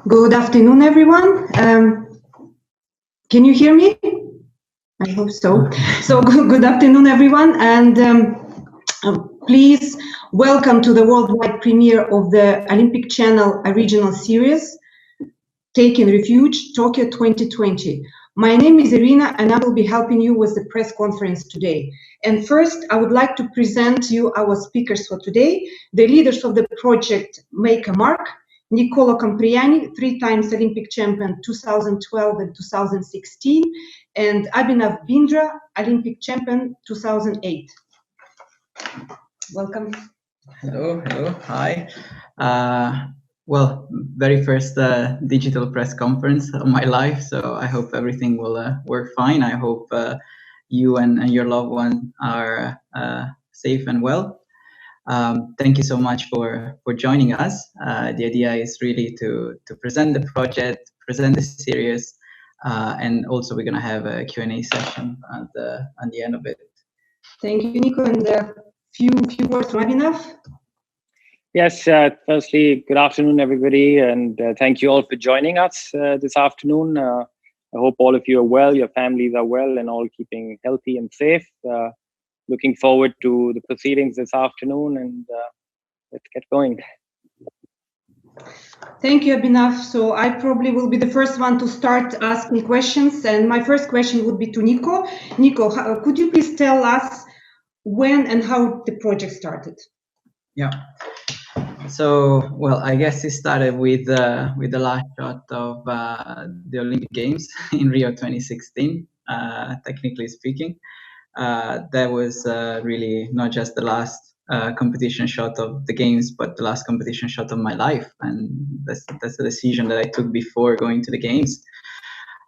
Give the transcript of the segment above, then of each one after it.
Good afternoon, everyone. Can you hear me? I hope so. So good afternoon, everyone, and please welcome to the worldwide premiere of the Olympic Channel original series, Taking Refuge, Tokyo 2020. My name is Irina, and I will be helping you with the press conference today. And first, I would like to present you our speakers for today, the leaders of the project Make a Mark, Niccolo Campriani, 3 times Olympic champion 2012 and 2016, and Abhinav Bindra, Olympic champion 2008. Welcome. Hello, hi. Well, very first digital press conference of my life, so I hope everything will work fine. I hope you and your loved one are safe and well. Thank you so much for joining us. The idea is really to present the project, present the series, and also we're going to have a Q&A session at the end of it. Thank you, Nico. And a few words from Abhinav. Yes, firstly, good afternoon, everybody, and thank you all for joining us this afternoon. I hope all of you are well, your families are well, and all keeping healthy and safe. Looking forward to the proceedings this afternoon, and let's get going. Thank you, Abhinav. So I probably will be the first one to start asking questions, and my first question would be to Nico. Nico, could you please tell us when and how the project started? Yeah. So, well, I guess it started with the last shot of the Olympic Games in Rio 2016, technically speaking. That was really not just the last competition shot of the Games, but the last competition shot of my life. And that's the decision that I took before going to the Games.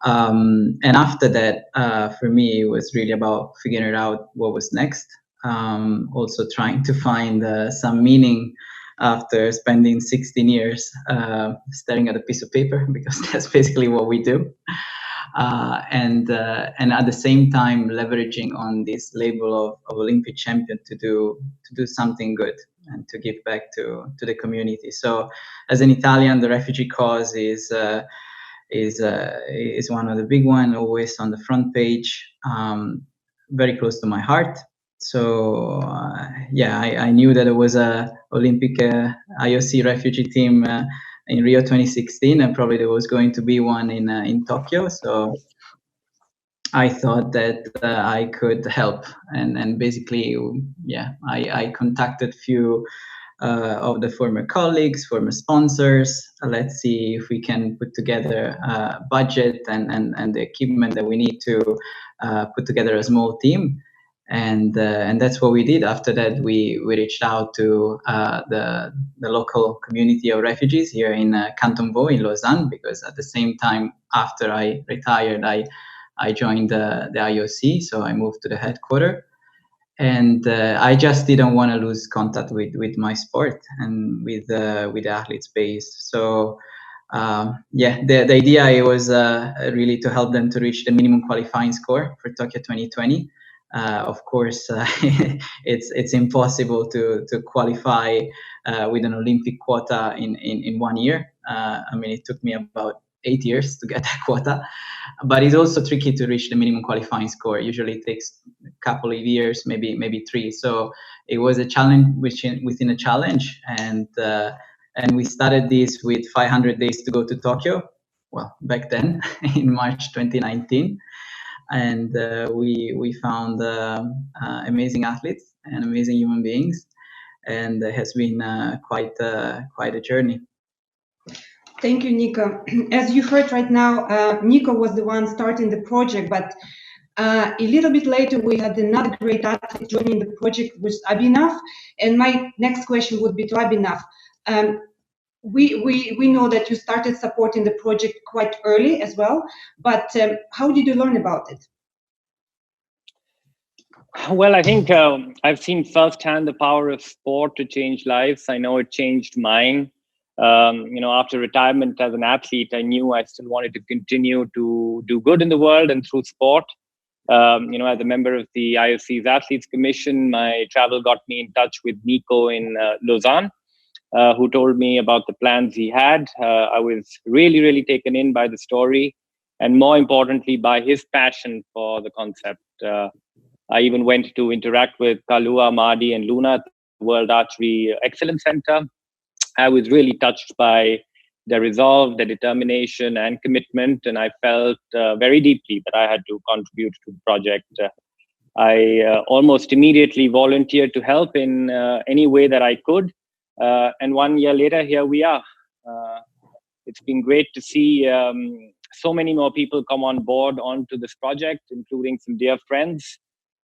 And after that, for me, it was really about figuring out what was next. Also trying to find some meaning after spending 16 years staring at a piece of paper, because that's basically what we do. And at the same time leveraging on this label of Olympic champion to do something good and to give back to the community. So as an Italian, the refugee cause is one of the big one, always on the front page, very close to my heart. So yeah, I knew that there was a Olympic IOC refugee team in Rio 2016, and probably there was going to be one in Tokyo. So I thought that I could help, and basically, yeah, I contacted few of the former colleagues, former sponsors. Let's see if we can put together a budget and the equipment that we need to put together a small team. And that's what we did. After that, we reached out to the local community of refugees here in Canton Vaud in Lausanne, because at the same time after I retired, I joined the IOC, so I moved to the headquarters, and I just didn't want to lose contact with my sport and with the athletes base. So yeah, the idea it was really to help them to reach the minimum qualifying score for Tokyo 2020. Of course, it's impossible to qualify with an Olympic quota in 1 year. I mean, it took me about 8 years to get that quota, but it's also tricky to reach the minimum qualifying score. Usually it takes a couple of years, maybe 3. So it was a challenge within a challenge, and we started this with 500 days to go to Tokyo. Well, back then in March 2019. And we found amazing athletes and amazing human beings, and it has been quite a journey. Thank you, Nico. As you heard right now, Nico was the one starting the project, but a little bit later we had another great athlete joining the project with Abhinav. And my next question would be to Abhinav. We know that you started supporting the project quite early as well, but how did you learn about it? Well, I think I've seen firsthand the power of sport to change lives. I know it changed mine. After retirement as an athlete, I knew I still wanted to continue to do good in the world and through sport. As a member of the IOC's Athletes Commission, my travel got me in touch with Nico in Lausanne. who told me about the plans he had. I was really, really taken in by the story, and more importantly, by his passion for the concept. I even went to interact with Kalua, Mahdi, and Luna at the World Archery Excellence Center. I was really touched by their resolve, their determination, and commitment, and I felt very deeply that I had to contribute to the project. I almost immediately volunteered to help in any way that I could. And 1 year later, here we are. It's been great to see so many more people come on board onto this project, including some dear friends.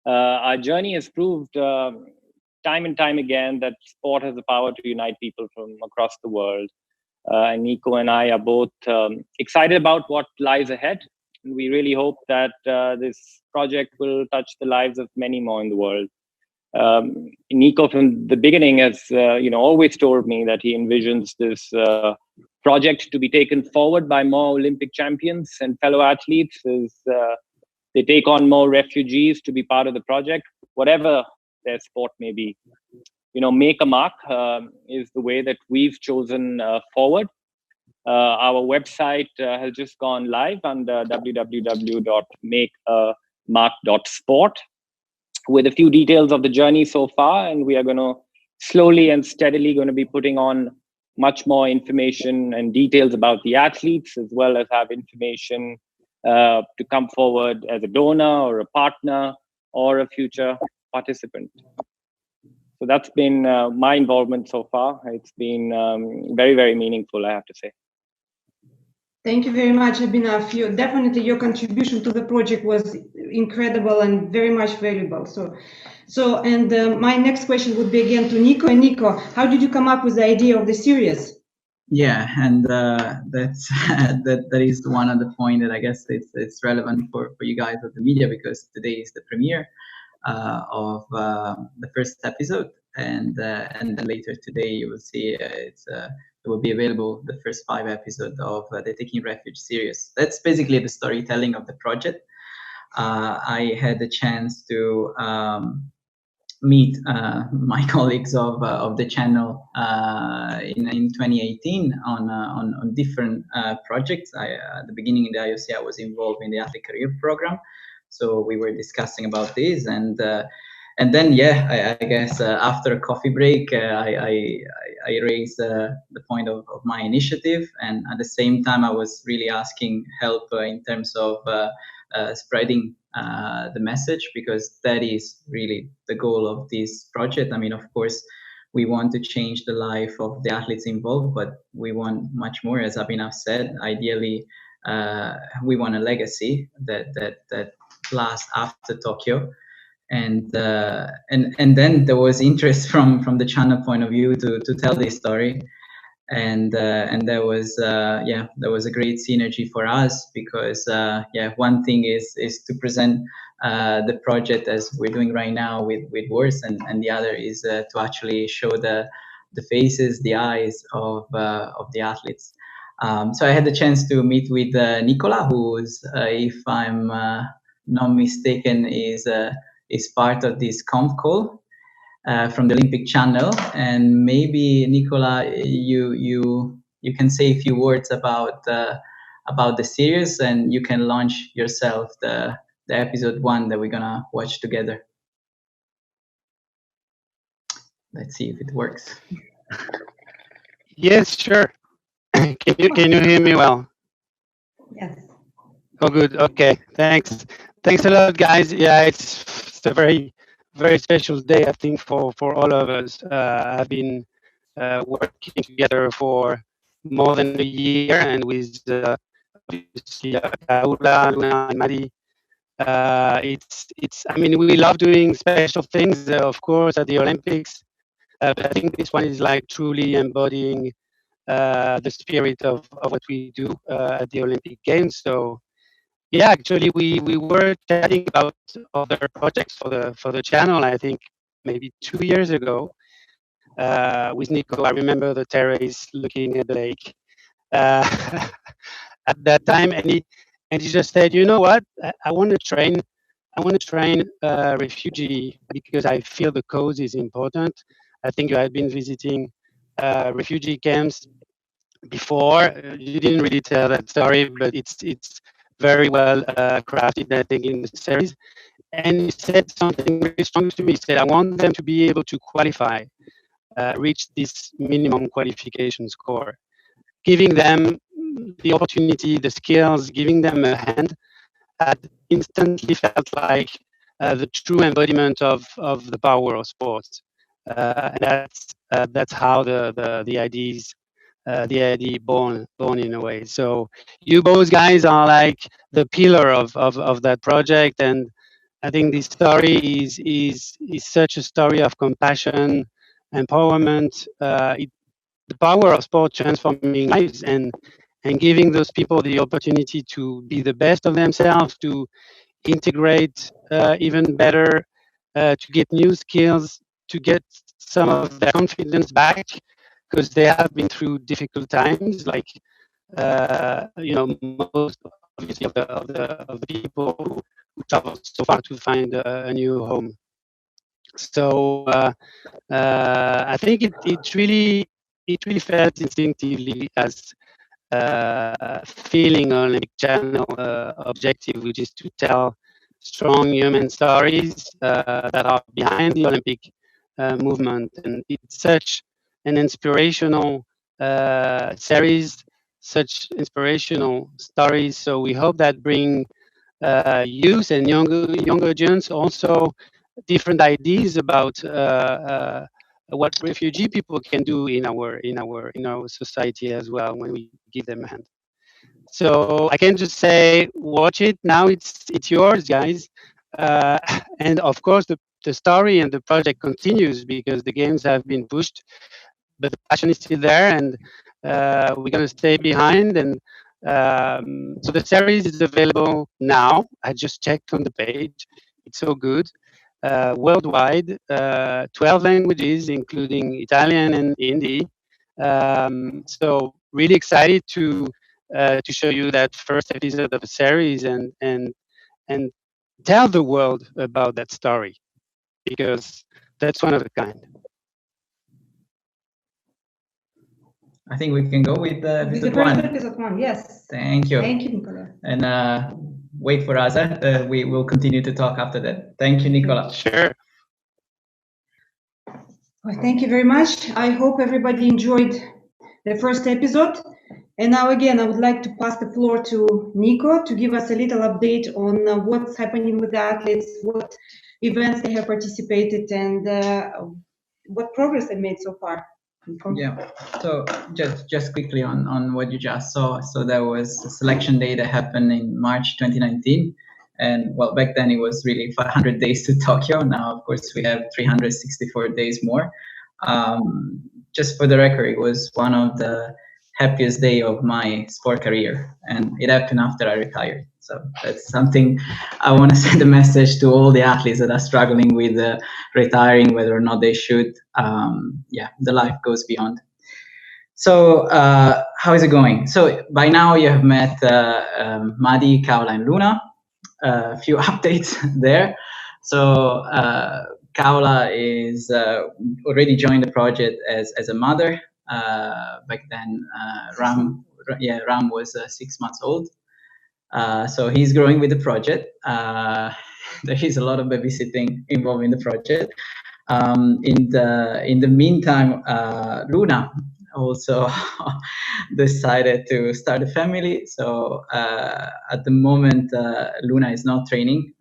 Our journey has proved time and time again that sport has the power to unite people from across the world. And Nico and I are both excited about what lies ahead. And we really hope that this project will touch the lives of many more in the world. Nico, from the beginning, has always told me that he envisions this project to be taken forward by more Olympic champions and fellow athletes as they take on more refugees to be part of the project, whatever their sport may be. Make a mark is the way that we've chosen forward. Our website has just gone live under www.makeamark.sport with a few details of the journey so far, and we are going to slowly and steadily going to be putting on much more information and details about the athletes, as well as have information to come forward as a donor or a partner or a future participant. So that's been my involvement so far. It's been very, very meaningful, I have to say. Thank you very much, Abhinav. Definitely your contribution to the project was incredible and very much valuable. My next question would be again to Nico. And Nico, how did you come up with the idea of the series? Yeah, and that is one of the points that I guess it's relevant for you guys of the media, because today is the premiere of the first episode, and then later today you will see it will be available the first 5 episodes of the Taking Refuge series. That's basically the storytelling of the project. I had the chance to meet my colleagues of the channel in 2018 on different projects. At the beginning in the IOC, I was involved in the athlete career program, so we were discussing about this, and then I guess after a coffee break, I raised the point of my initiative, and at the same time I was really asking help in terms of spreading the message, because that is really the goal of this project. I mean, of course, we want to change the life of the athletes involved, but we want much more, as Abhinav said. Ideally, we want a legacy that lasts after Tokyo. And then there was interest from the channel point of view to tell this story, and there was a great synergy for us, because one thing is to present the project as we're doing right now with words, and the other is to actually show the faces, the eyes of the athletes. So I had the chance to meet with Niccolo, who's if I'm not mistaken is part of this conf call from the Olympic channel. And maybe Nicola, you can say a few words about the series, and you can launch yourself the episode 1 that we're gonna watch together. Let's see if it works. Yes, sure. Can you hear me well? Yes. Oh, good. Okay. Thanks a lot, guys. Yeah, it's a very, very special day, I think, for all of us. I've been working together for more than a year, and with obviously Paula, Luna, and Maddie. I mean, we love doing special things, of course, at the Olympics. But I think this one is like truly embodying the spirit of what we do at the Olympic Games. So yeah, actually we were chatting about other projects for the channel, I think maybe 2 years ago with Nico. I remember the terrace looking at the lake at that time, and he just said, you know what, I want to train refugee because I feel the cause is important. I think you have been visiting refugee camps before. You didn't really tell that story, but it's very well crafted, I think, in the series. And you said something very strong to me. You said, I want them to be able to qualify, reach this minimum qualification score, giving them the opportunity, the skills, giving them a hand, had instantly felt like the true embodiment of the power of sports. That's how the idea born in a way. So you both guys are like the pillar of that project, and I think this story is such a story of compassion, empowerment, the power of sport transforming lives, and giving those people the opportunity to be the best of themselves, to integrate even better, to get new skills, to get some of their confidence back, because they have been through difficult times. Like most obviously of the people who travel so far to find a new home. So I think it really felt instinctively as feeling Olympic Channel objective, which is to tell strong human stories that are behind the Olympic movement. And it's such an inspirational series, such inspirational stories. So we hope that bring youth and younger audience also different ideas about what refugee people can do in our society as well when we give them a hand. So I can just say, watch it now. It's yours, guys. Uh, and of course, the story and the project continues because the games have been pushed, but the passion is still there, and we're gonna stay behind. And so the series is available now. I just checked on the page. It's so good. Worldwide, 12 languages, including Italian and Hindi. So really excited to show you that first episode of the series and tell the world about that story, because that's one of a kind. I think we can go with episode one. Episode one, yes. Thank you. Thank you, Niccolo. And wait for us. We will continue to talk after that. Thank you, Nicola. Sure. Well, thank you very much. I hope everybody enjoyed the first episode. And now again, I would like to pass the floor to Nico to give us a little update on what's happening with the athletes, what events they have participated, and what progress they made so far. Nico? Yeah. So just quickly on what you just saw. So there was a selection day that happened in March 2019. And well, back then it was really 500 days to Tokyo. Now, of course, we have 364 days more. Just for the record, it was one of the happiest day of my sport career, and it happened after I retired. So that's something I want to send a message to all the athletes that are struggling with retiring, whether or not they should. Yeah, the life goes beyond. So how is it going? So by now you have met Madi, Kaola, and Luna. A few updates there. So Kaola is already joined the project as a mother. Back then, Ram was 6 months old. So he's growing with the project. There is a lot of babysitting involved in the project. In the meantime, Luna also decided to start a family. So at the moment, Luna is not training.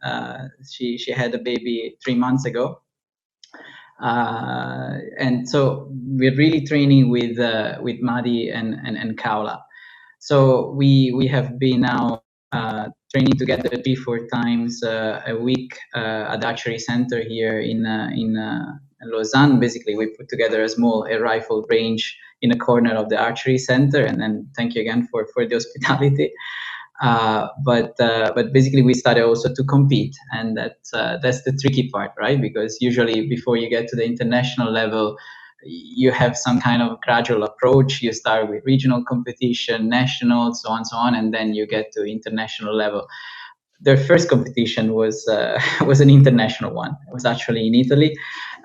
She had a baby 3 months ago. And so we're really training with Madi and Kaola. So we have been now training together 3-4 times a week at the archery center here in Lausanne. Basically, we put together a rifle range in a corner of the archery center. And then thank you again for the hospitality. But basically we started also to compete, and that's the tricky part, right? Because usually before you get to the international level, you have some kind of gradual approach. You start with regional competition, national, so on, and then you get to international level. Their first competition was an international one. It was actually in Italy,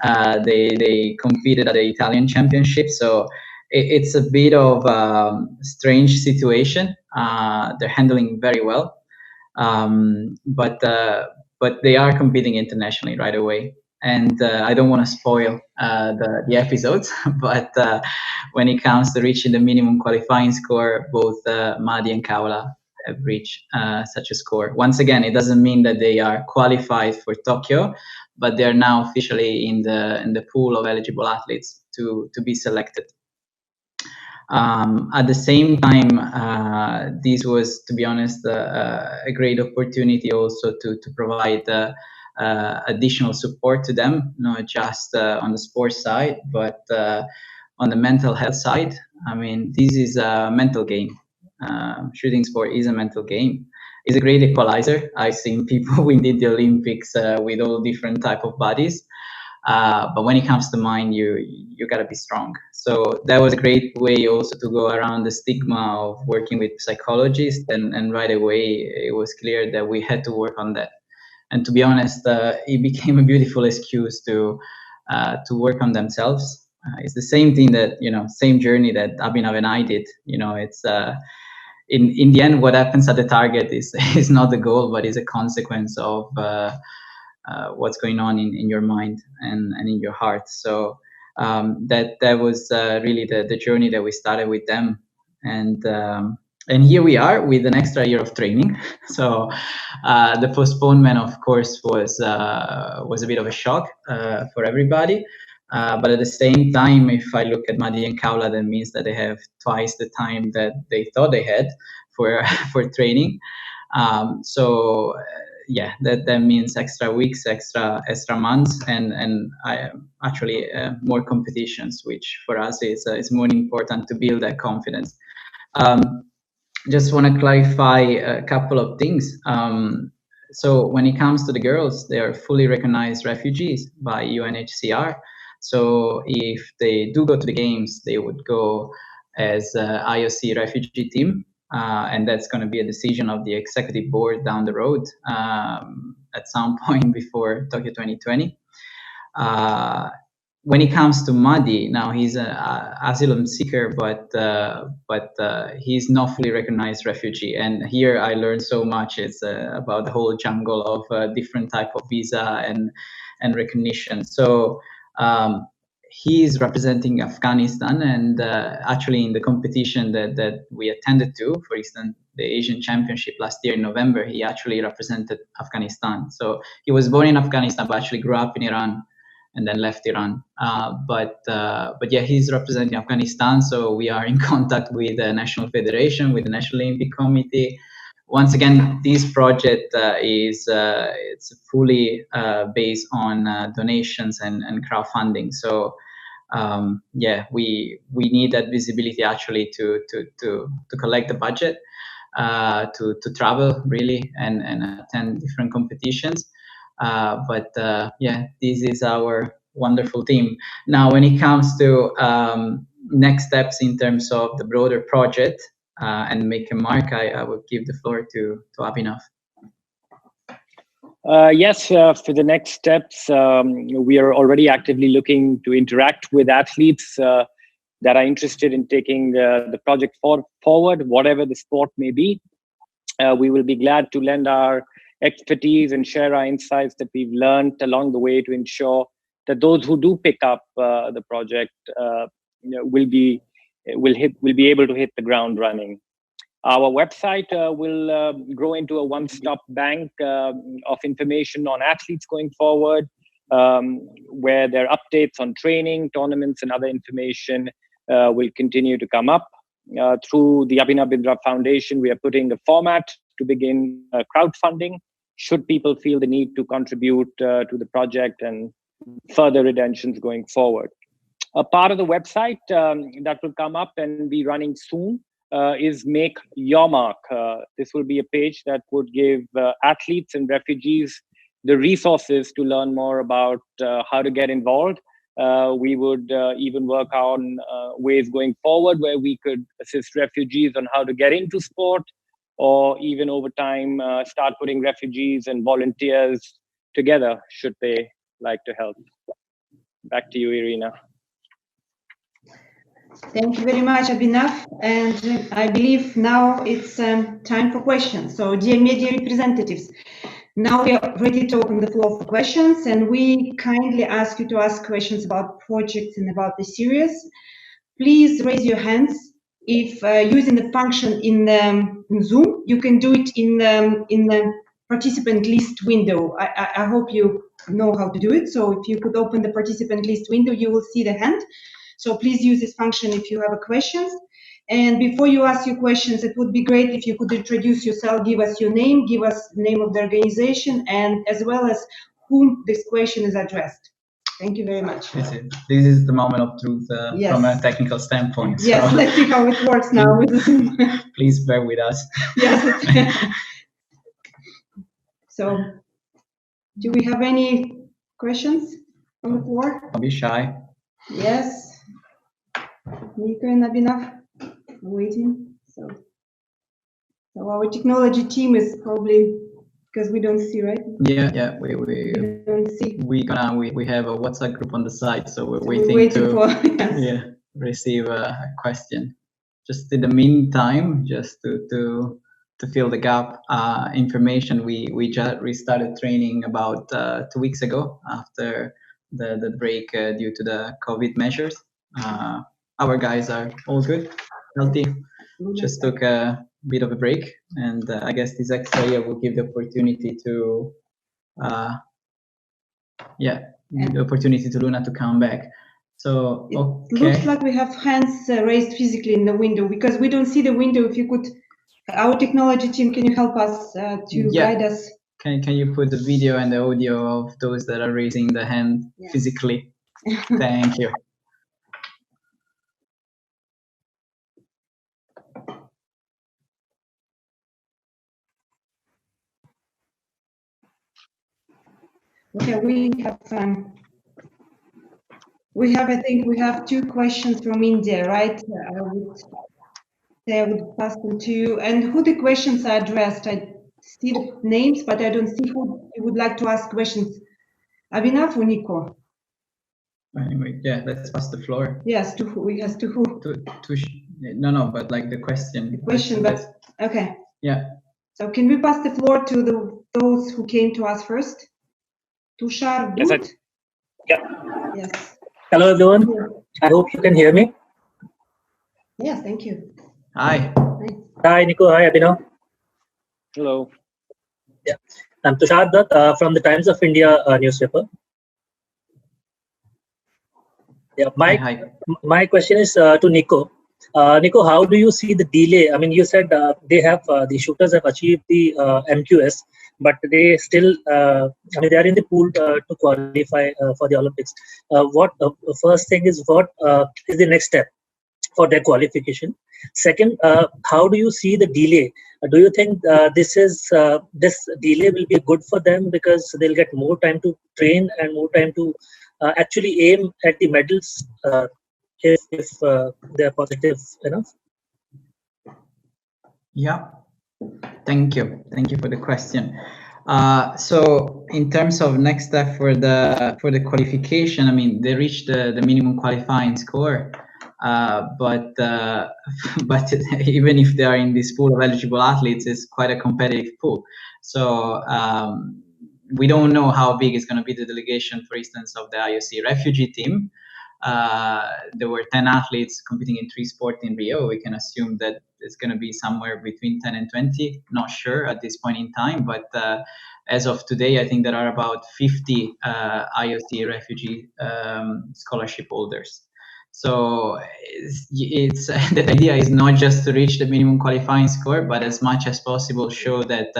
They competed at the Italian Championship, so it's a bit of strange situation. They're handling very well, but they are competing internationally right away. And I don't want to spoil the episodes, but when it comes to reaching the minimum qualifying score, both Madi and Kaula have reached such a score. Once again, it doesn't mean that they are qualified for Tokyo, but they are now officially in the pool of eligible athletes to be selected. At the same time, this was, to be honest, a great opportunity also to provide additional support to them, not just on the sports side, but on the mental health side. I mean, this is a mental game. Shooting sport is a mental game. It's a great equalizer. I've seen people win the Olympics with all different type of bodies. But when it comes to mind, you gotta be strong. So that was a great way also to go around the stigma of working with psychologists, and right away it was clear that we had to work on that. And to be honest, it became a beautiful excuse to work on themselves. It's the same thing that, same journey that Abhinav and I did. It's in the end, what happens at the target is not the goal, but is a consequence of what's going on in your mind and in your heart. So that was really the journey that we started with them, and here we are with an extra year of training. So the postponement, of course, was a bit of a shock for everybody. But at the same time, if I look at Madi and Kaula, that means that they have twice the time that they thought they had for training. So yeah, that means extra weeks, extra months, and actually more competitions, which for us is more important to build that confidence. Just want to clarify a couple of things. So when it comes to the girls, they are fully recognized refugees by UNHCR. So if they do go to the games, they would go as IOC refugee team. And that's going to be a decision of the executive board down the road at some point before Tokyo 2020. When it comes to Madi, now he's an asylum seeker, but he's not fully recognized refugee. And here I learned so much. It's about the whole jungle of different type of visa and recognition. So he's representing Afghanistan, and actually in the competition that we attended to, for instance, the Asian Championship last year in November, he actually represented Afghanistan. So he was born in Afghanistan, but actually grew up in Iran and then left Iran. But yeah, he's representing Afghanistan. So we are in contact with the National Federation, with the National Olympic Committee. Once again, this project it's fully based on donations and crowdfunding. So yeah, we need that visibility actually to collect the budget, to travel really and attend different competitions. But yeah, this is our wonderful team. Now, when it comes to next steps in terms of the broader project and make a mark, I would give the floor to Abhinav. Yes, for the next steps, we are already actively looking to interact with athletes that are interested in taking the project forward, whatever the sport may be. We will be glad to lend our expertise and share our insights that we've learned along the way to ensure that those who do pick up the project will be able to hit the ground running. Our website will grow into a one-stop bank of information on athletes going forward, where their updates on training, tournaments, and other information will continue to come up. Through the Abhinav Bindra Foundation, we are putting a format to begin crowdfunding, should people feel the need to contribute to the project and further redemptions going forward. A part of the website that will come up and be running soon is Make Your Mark. This will be a page that would give athletes and refugees the resources to learn more about how to get involved. We would even work on ways going forward where we could assist refugees on how to get into sport, or even over time start putting refugees and volunteers together should they like to help. Back to you, Irina. Thank you very much, Abhinav. And I believe now it's time for questions. So, dear media representatives, now we are ready to open the floor for questions, and we kindly ask you to ask questions about projects and about the series. Please raise your hands. If using the function in Zoom, you can do it in the participant list window. I hope you know how to do it. So if you could open the participant list window, you will see the hand. So please use this function if you have a questions. And before you ask your questions, it would be great if you could introduce yourself, give us your name, give us the name of the organization, and as well as whom this question is addressed. Thank you very much. This is the moment of truth Yes. from a technical standpoint. Yes, so let's see how it works now with Zoom. Please bear with us. Yes. So, do we have any questions on the floor? Don't be shy. Yes. Nico and Abhinav waiting. So our technology team is probably, because we don't see, right? Yeah. We don't see. We have a WhatsApp group on the side, so we're So waiting for yes. receive a question. Just in the meantime, just to fill the gap, information, we just restarted training about 2 weeks ago after the break due to the COVID measures. Our guys are all good, healthy. Just took a bit of a break, and I guess this extra year will give the opportunity to the opportunity to Luna to come back. So it looks like we have hands raised physically in the window, because we don't see the window. If you could, our technology team, can you help us to guide us? Can you put the video and the audio of those that are raising the hand physically? Thank you. Okay, I think we have 2 questions from India, right? I would pass them to you. And who the questions are addressed? I see the names, but I don't see who you would like to ask questions. Abhinav or Nico? Anyway, let's pass the floor. Yes, to who? Yes, to who? No, but like the question. The question, but okay. Yeah. So can we pass the floor to those who came to us first? Tushar, yes, Yes. Hello, everyone. I hope you can hear me. Yes, thank you. Hi. Hi, Nico. Hi, Abhinav. Hello. Yeah, I'm Tushar Dutt from the Times of India newspaper. Yeah, my question is to Nico. Nico, how do you see the delay? I mean, you said they have the shooters have achieved the MQS, but they still, they are in the pool to qualify for the Olympics. What first thing is, what is the next step for their qualification? Second, how do you see the delay? Do you think this delay will be good for them because they'll get more time to train and more time to actually aim at the medals if they're positive enough? Yeah, thank you for the question. So in terms of next step for the qualification, I mean, they reached the minimum qualifying score, but even if they are in this pool of eligible athletes, it's quite a competitive pool. So we don't know how big is going to be the delegation, for instance, of the IOC refugee team. There were 10 athletes competing in 3 sports in Rio. We can assume that it's going to be somewhere between 10 and 20. Not sure at this point in time, but as of today, I think there are about 50 IOC refugee scholarship holders. So it's the idea is not just to reach the minimum qualifying score, but as much as possible show that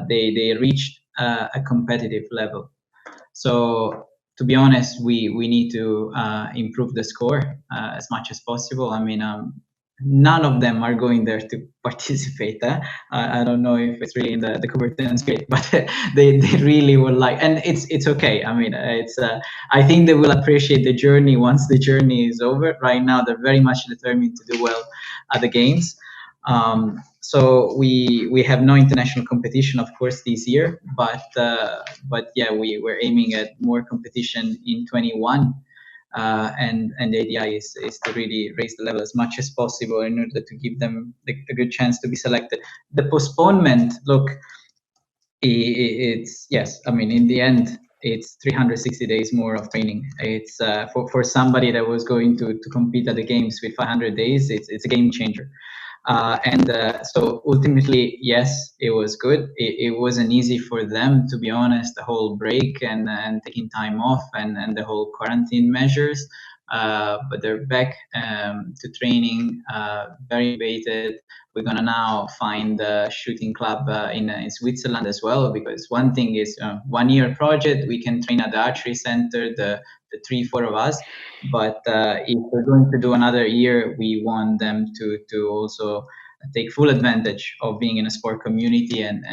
they reached a competitive level. So to be honest, we need to improve the score as much as possible. I mean, none of them are going there to participate. I don't know if it's really in the Coubertin spirit, but they really would like, and it's okay. I mean, it's I think they will appreciate the journey once the journey is over. Right now, they're very much determined to do well at the games. So we have no international competition, of course, this year, but yeah, we're aiming at more competition in 21. And the idea is to really raise the level as much as possible in order to give them a good chance to be selected. The postponement, look, it's, yes, I mean, in the end, it's 360 days more of training. It's for somebody that was going to compete at the games with 500 days, it's a game changer. So ultimately, yes, it was good. It wasn't easy for them, to be honest, the whole break and taking time off and the whole quarantine measures. But they're back to training, very motivated. We're gonna now find a shooting club in Switzerland as well, because one thing is 1 year project. We can train at the archery center, the 3-4 of us. But if we're going to do another year, we want them to also take full advantage of being in a sport community and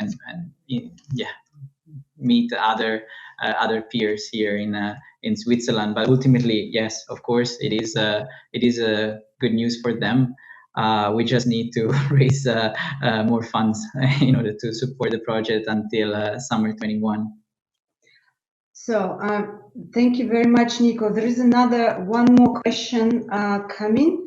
yeah, meet other peers here in Switzerland. But ultimately, yes, of course, it is a good news for them. We just need to raise more funds in order to support the project until summer 21. So thank you very much, Nico. There is one more question coming.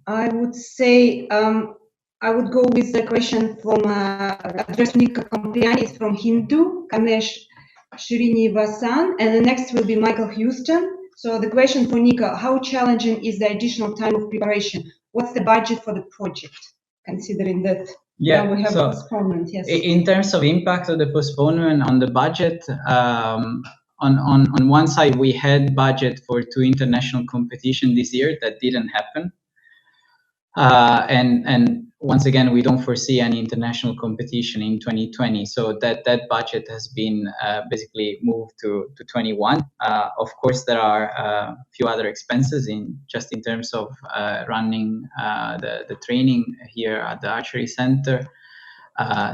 I would say I would go with the question from addressed to Nico Campriani. It's from Hindu, Kamesh Srinivasan, and the next will be Michael Houston. So the question for Nico: how challenging is the additional time of preparation? What's the budget for the project, considering that now we have postponement? Yes. In terms of impact of the postponement on the budget, on one side we had budget for 2 international competitions this year that didn't happen, and once again we don't foresee any international competition in 2020. So that budget has been basically moved to 21. Of course, there are a few other expenses in terms of running the training here at the archery center.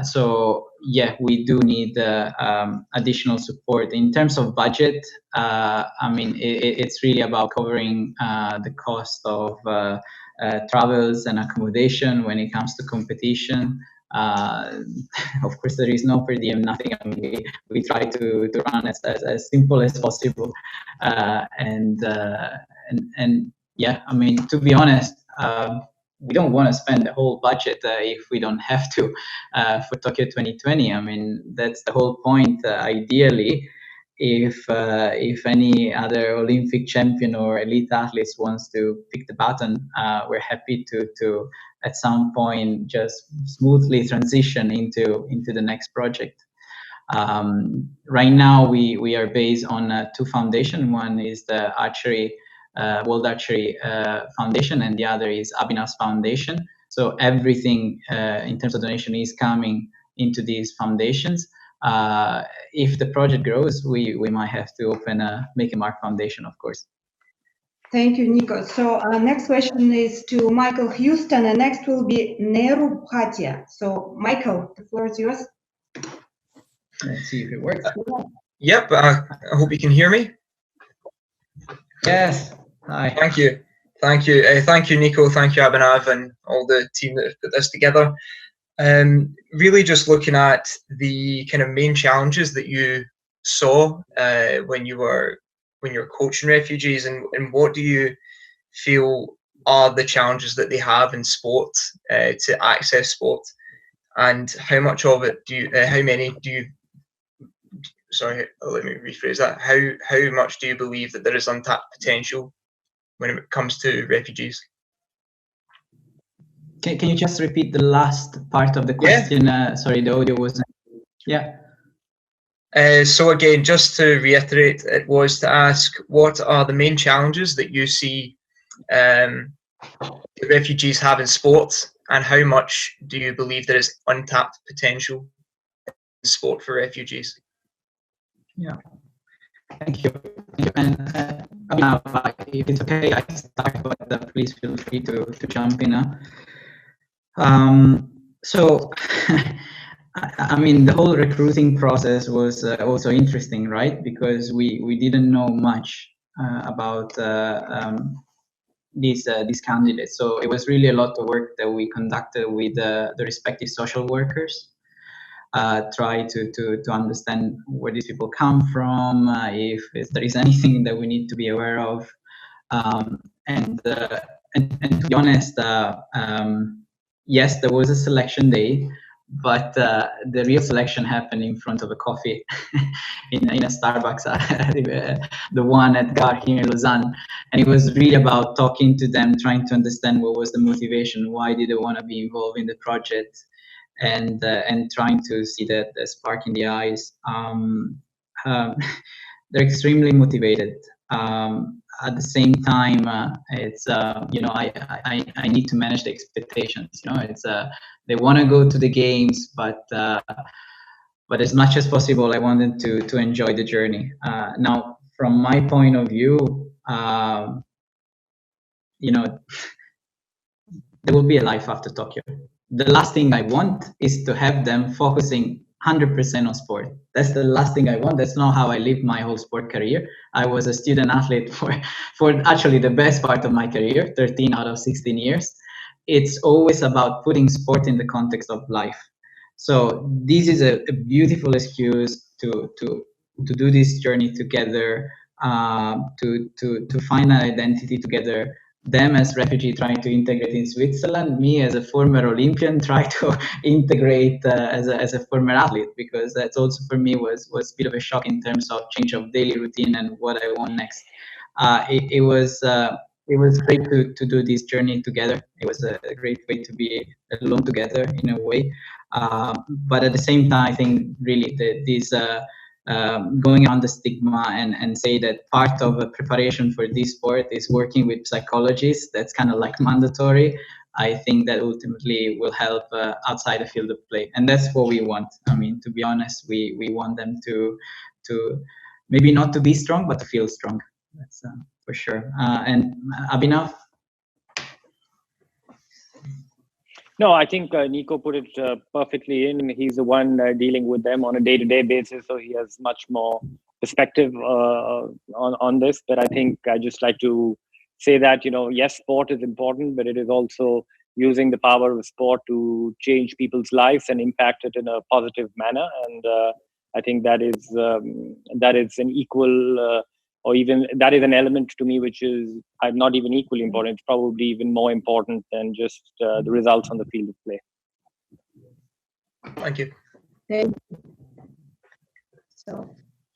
So yeah, we do need additional support in terms of budget. I mean, it's really about covering the cost of travels and accommodation when it comes to competition. Of course, there is no per diem, nothing. I mean, we try to run as simple as possible, and yeah, I mean, to be honest, we don't want to spend the whole budget if we don't have to for Tokyo 2020. I mean, that's the whole point. Ideally, if any other Olympic champion or elite athletes wants to pick the baton, we're happy to at some point just smoothly transition into the next project. Right now, we are based on 2 foundations. One is the archery. World Archery Foundation, and the other is Abhinav's foundation. So everything in terms of donation is coming into these foundations. If the project grows, we might have to open a Make a Mark Foundation, of course. Thank you, Nico. So next question is to Michael Houston, and next will be Neru Bhatia. So Michael, the floor is yours. Let's see if it works. Yep, I hope you can hear me. Yes. Hi. Thank you. Thank you, Nico. Thank you, Abhinav, and all the team that have put this together. Really just looking at the kind of main challenges that you saw when you're coaching refugees, and what do you feel are the challenges that they have in sport to access sport, and how much of it sorry, let me rephrase that. How much do you believe that there is untapped potential when it comes to refugees? Can you just repeat the last part of the question? Yeah. Sorry, the audio wasn't. Yeah. So again, just to reiterate, it was to ask, what are the main challenges that you see the refugees have in sport, and how much do you believe there is untapped potential in sport for refugees? Yeah. Thank you. And if it's okay, I can start, but please feel free to jump in. So, I mean, the whole recruiting process was also interesting, right? Because we didn't know much about these candidates. So it was really a lot of work that we conducted with the respective social workers. Try to understand where these people come from, if there is anything that we need to be aware of, and to be honest, yes, there was a selection day, but the real selection happened in front of a coffee in a Starbucks, the one at Gare here in Lausanne. And it was really about talking to them, trying to understand what was the motivation, why did they want to be involved in the project, and trying to see that the spark in the eyes. They're extremely motivated. At the same time, it's you know, I need to manage the expectations. You know, it's they want to go to the games, but as much as possible, I want them to enjoy the journey. Now, from my point of view, you know, there will be a life after Tokyo. The last thing I want is to have them focusing 100% on sport. That's the last thing I want. That's not how I lived my whole sport career. I was a student athlete for actually the best part of my career, 13 out of 16 years. It's always about putting sport in the context of life. So this is a beautiful excuse to do this journey together, to find an identity together. Them as refugee trying to integrate in Switzerland, me as a former Olympian try to integrate as a former athlete, because that's also for me was a bit of a shock in terms of change of daily routine and what I want next. It was great to do this journey together. It was a great way to be alone together in a way, but at the same time, I think really this going on the stigma and say that part of a preparation for this sport is working with psychologists. That's kind of like mandatory. I think that ultimately will help outside the field of play, and that's what we want. I mean, to be honest, we want them to maybe not to be strong, but to feel strong. That's for sure. And Abhinav. No, I think Nico put it perfectly in. He's the one dealing with them on a day-to-day basis, so he has much more perspective on this. But I think I just like to say that, you know, yes, sport is important, but it is also using the power of sport to change people's lives and impact it in a positive manner. And I think that is an equal. Or even that is an element to me which is not even equally important. It's probably even more important than just the results on the field of play. Thank you.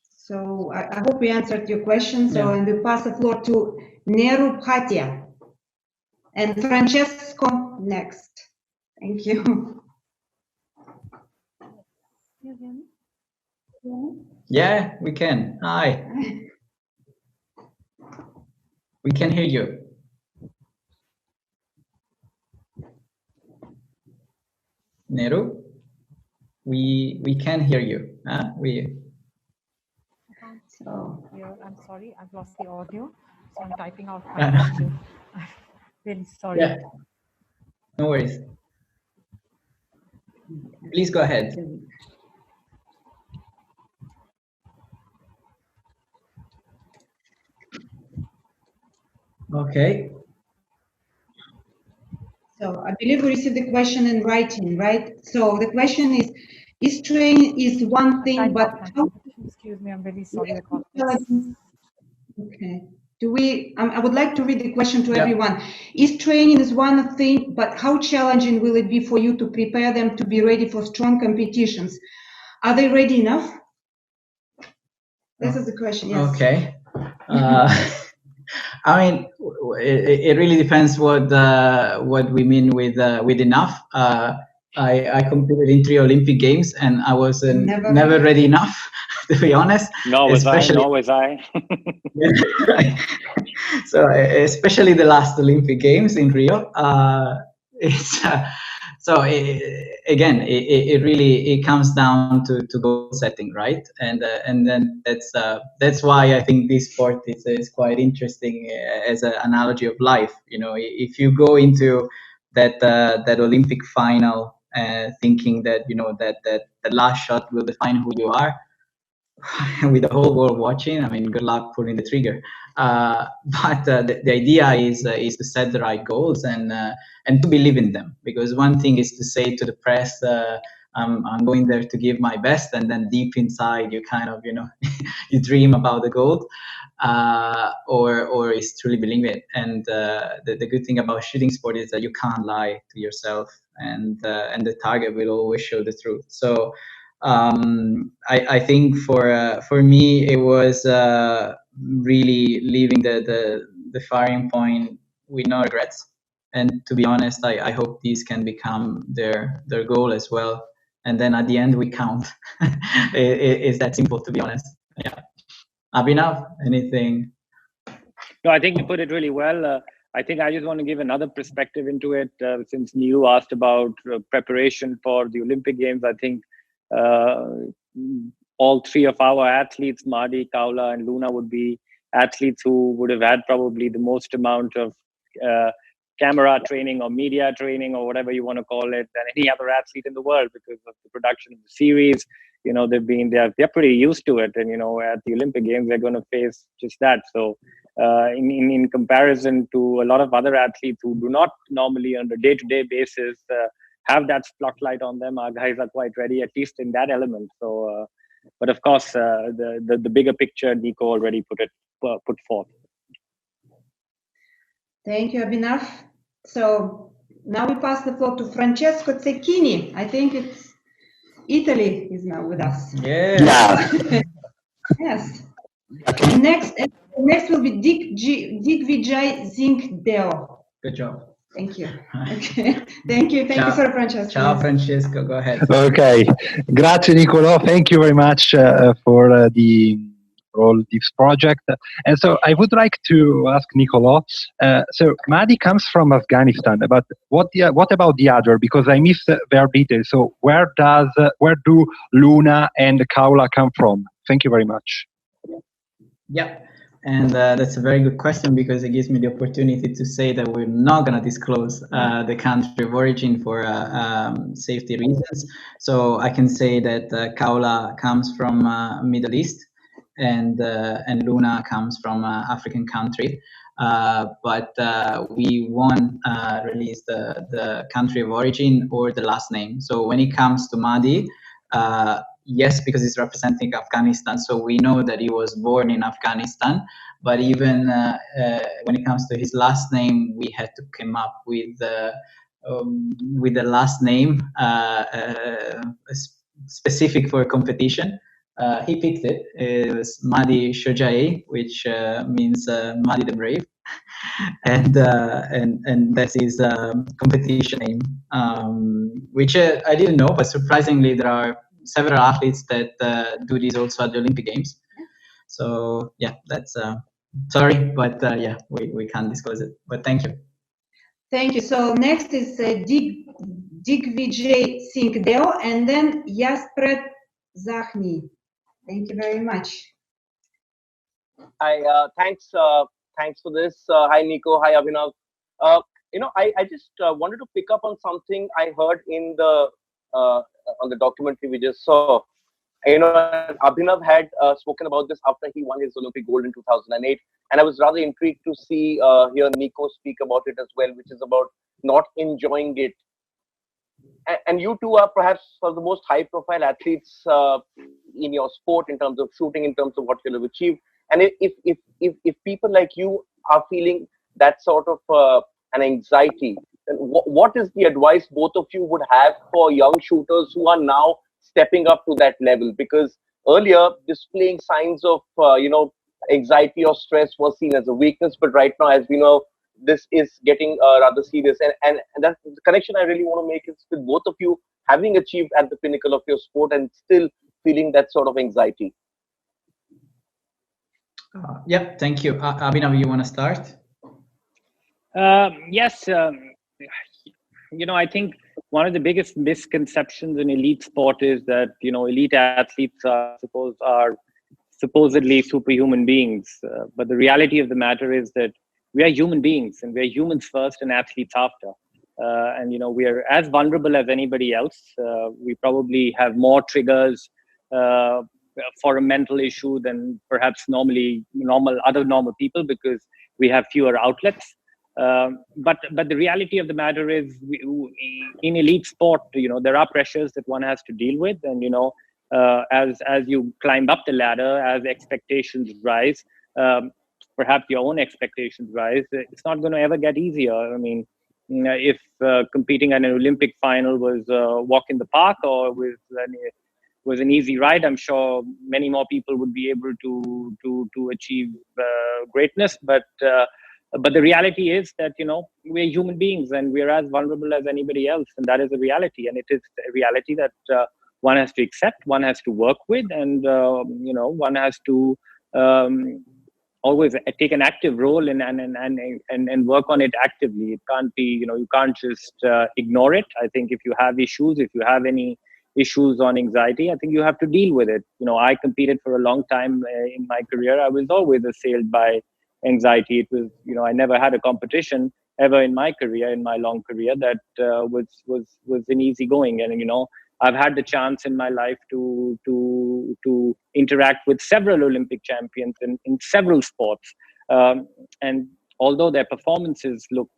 So I hope we answered your question. So and we pass the floor to Neru Bhatia and Francesco next. Thank you. Yeah, we can. Hi. We can hear you. Neru, we can hear you. So I'm sorry, I've lost the audio, so I'm typing out my question. I'm really sorry. Yeah. No worries. Please go ahead. Okay. So I believe we received the question in writing, right? So the question is training is one thing, but how... Excuse me, I'm really sorry. Okay. I would like to read the question to everyone. Is training is one thing, but how challenging will it be for you to prepare them to be ready for strong competitions? Are they ready enough? This is the question, yes. Okay. I mean, it really depends what we mean with enough. I competed in 3 Olympic Games, and I was never ready enough, to be honest. Nor was I. So especially the last Olympic Games in Rio. Again, it really comes down to goal setting, right? And then that's why I think this sport is quite interesting as an analogy of life. You know, if you go into that Olympic final thinking that, you know, that the last shot will define who you are, with the whole world watching, I mean, good luck pulling the trigger. But the idea is to set the right goals and to believe in them. Because one thing is to say to the press, I'm going there to give my best, and then deep inside you kind of, you know, you dream about the goal, or is truly believe it. And the good thing about shooting sport is that you can't lie to yourself, and the target will always show the truth. So I think for me it was really leaving the firing point with no regrets. And to be honest, I hope these can become their goal as well. And then at the end we count. It's that simple, to be honest. Yeah. Abhinav, anything? No, I think you put it really well. I think I just want to give another perspective into it. Since Niu asked about preparation for the Olympic Games, I think all three of our athletes, Madi, Kaula, and Luna, would be athletes who would have had probably the most amount of camera training or media training or whatever you want to call it than any other athlete in the world, because of the production of the series. You know, they're pretty used to it, and you know, at the Olympic Games they're going to face just that. So in comparison to a lot of other athletes who do not normally on a day-to-day basis have that spotlight on them, our guys are quite ready, at least in that element. So but of course the bigger picture Nico already put forth. Thank you, Abhinav. So now we pass the floor to Francesco Cecchini. I think it's Italy is now with us. Yeah. Yes. Next will be Digvijay Singh Deo. Good job. Thank you. Okay. Thank you. Thank you, Sir Francesco. Ciao, Francesco. Go ahead. Okay. Grazie, Niccolo. Thank you very much for all this project. And so I would like to ask Niccolo. So Madi comes from Afghanistan, but what about the other? Because I missed their details. So where do Luna and Kaula come from? Thank you very much. Yeah, and that's a very good question, because it gives me the opportunity to say that we're not going to disclose the country of origin for safety reasons. So I can say that Kaula comes from Middle East, and Luna comes from African country. But we won't release the country of origin or the last name. So when it comes to Madi, yes, because he's representing Afghanistan, so we know that he was born in Afghanistan. But even when it comes to his last name, we had to come up with the last name specific for a competition. He picked it. It was Madi Shojai, which means Madi the Brave, and that's his competition name, which I didn't know, but surprisingly there are several athletes that do this also at the Olympic Games. So yeah, that's sorry, but yeah, we can't disclose it. But thank you. Thank you. So next is Digvijay Singh Deo, and then Yaspret Zahni. Thank you very much. Hi, thanks for this. Hi, Nico. Hi, Abhinav. I just wanted to pick up on something I heard in the on the documentary we just saw. Abhinav had spoken about this after he won his Olympic gold in 2008, and I was rather intrigued to see hear Nico speak about it as well, which is about not enjoying it. And you two are perhaps one of the most high-profile athletes in your sport in terms of shooting, in terms of what you have achieved. And if people like you are feeling that sort of an anxiety, then what is the advice both of you would have for young shooters who are now stepping up to that level? Because earlier displaying signs of anxiety or stress was seen as a weakness, but right now, as we know, this is getting rather serious. And that's the connection I really want to make is with both of you having achieved at the pinnacle of your sport and still feeling that sort of anxiety. Yeah, thank you. Abhinav, you want to start? Yes. I think one of the biggest misconceptions in elite sport is that, elite athletes are supposedly superhuman beings. But the reality of the matter is that we are human beings, and we're humans first and athletes after. And we are as vulnerable as anybody else. We probably have more triggers for a mental issue than perhaps other normal people, because we have fewer outlets. But the reality of the matter is, in elite sport, there are pressures that one has to deal with, and as you climb up the ladder, as expectations rise, perhaps your own expectations rise, it's not going to ever get easier. I mean, if competing at an Olympic final was a walk in the park or was an easy ride, I'm sure many more people would be able to achieve greatness. But the reality is that we're human beings and we're as vulnerable as anybody else, and that is a reality. And it is a reality that one has to accept, one has to work with, and one has to always take an active role and work on it actively. It can't be, you can't just ignore it. I think if you have issues, if you have any issues on anxiety, I think you have to deal with it. I competed for a long time in my career. I was always assailed by anxiety. It was, I never had a competition ever in my career, in my long career, that was an easy going. And I've had the chance in my life to interact with several Olympic champions in several sports, and although their performances look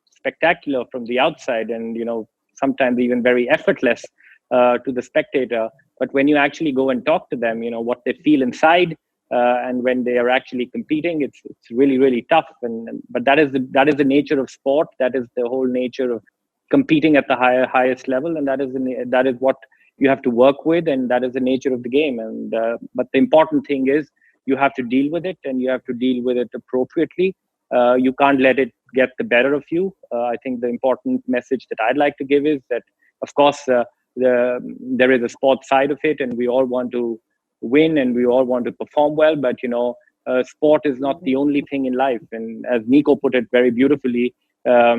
spectacular from the outside, and sometimes even very effortless to the spectator, but when you actually go and talk to them, what they feel inside, and when they are actually competing, it's really, really tough. But that is the nature of sport. That is the whole nature of competing at the highest level, and that is what you have to work with, and that is the nature of the game. And but the important thing is you have to deal with it, and you have to deal with it appropriately. You can't let it get the better of you. I think the important message that I'd like to give is that, of course, there is a sports side of it, and we all want to win and we all want to perform well, but sport is not the only thing in life. And as Nico put it very beautifully a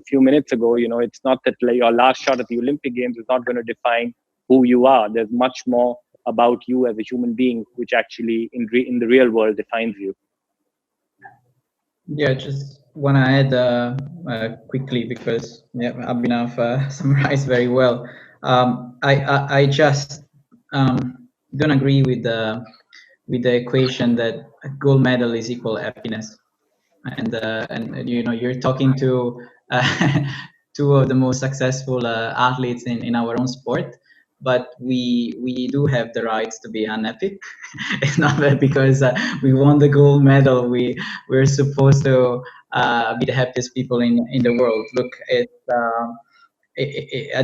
few minutes ago, it's not that your last shot at the Olympic Games is not going to define who you are. There's much more about you as a human being, which actually in the real world defines you. Yeah, just want to add quickly, because Abhinav summarized very well. I just don't agree with the equation that a gold medal is equal happiness. And you're talking to two of the most successful athletes in our own sport, but we do have the rights to be unhappy. It's not that because we won the gold medal we're supposed to be the happiest people in the world. Look, at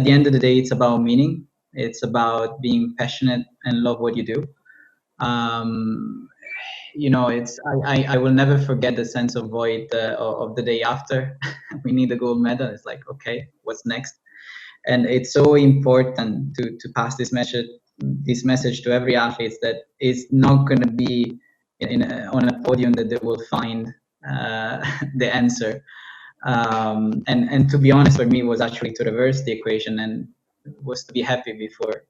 the end of the day, it's about meaning. It's about being passionate and love what you do. I will never forget the sense of void of the day after we need the gold medal. It's like, okay, what's next? And it's so important to pass this message to every athlete, that it's not going to be on a podium that they will find the answer. And to be honest, for me, it was actually to reverse the equation, and was to be happy before